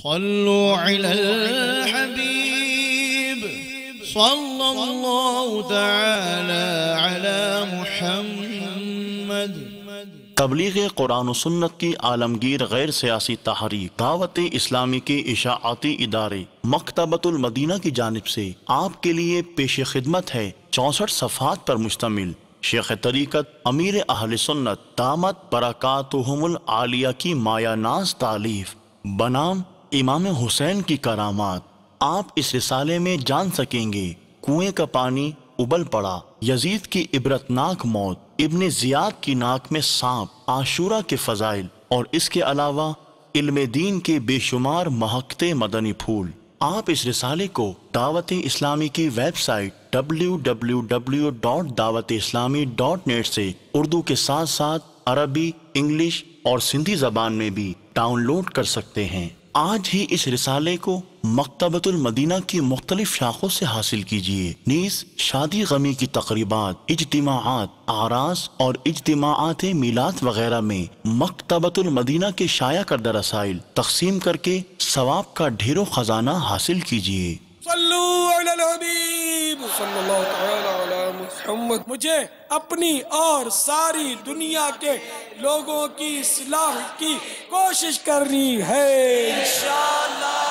صلوا على الحبيب صلى الله تعالى على محمد۔ تبلیغ قرآن و سنت کی عالمگیر غیر سیاسی تحریک دعوت اسلامی کے اشاعتی ادارے مکتبۃ المدینہ کی جانب سے آپ کے لیے پیش خدمت ہے 64 صفحات پر مشتمل شیخ طریقت امیر اہل سنت دامت برکاتہم العالیہ کی مایہ ناز تالیف بنام امام حسین کی کرامات۔ آپ اس رسالے میں جان سکیں گے کنویں کا پانی ابل پڑا، یزید کی عبرتناک موت، ابن زیاد کی ناک میں سانپ، عاشورہ کے فضائل اور اس کے علاوہ علم دین کے بے شمار مہکتے مدنی پھول۔ آپ اس رسالے کو دعوت اسلامی کی ویب سائٹ www.dawatیسلامی.net سے اردو کے ساتھ ساتھ عربی، انگلش اور سندھی زبان میں بھی ڈاؤن لوڈ کر سکتے ہیں۔ آج ہی اس رسالے کو مکتبۃ المدینہ کی مختلف شاخوں سے حاصل کیجیے۔ نیز شادی غمی کی تقریبات، اجتماعات، اعراس اور اجتماعات میلاد وغیرہ میں مکتبۃ المدینہ کے شائع کردہ رسائل تقسیم کر کے ثواب کا ڈھیروں خزانہ حاصل کیجیے۔ صلو علی الحبیب صلی اللہ تعالی علی محمد۔ مجھے اپنی اور ساری دنیا کے لوگوں کی اصلاح کی کوشش کرنی ہے انشاءاللہ۔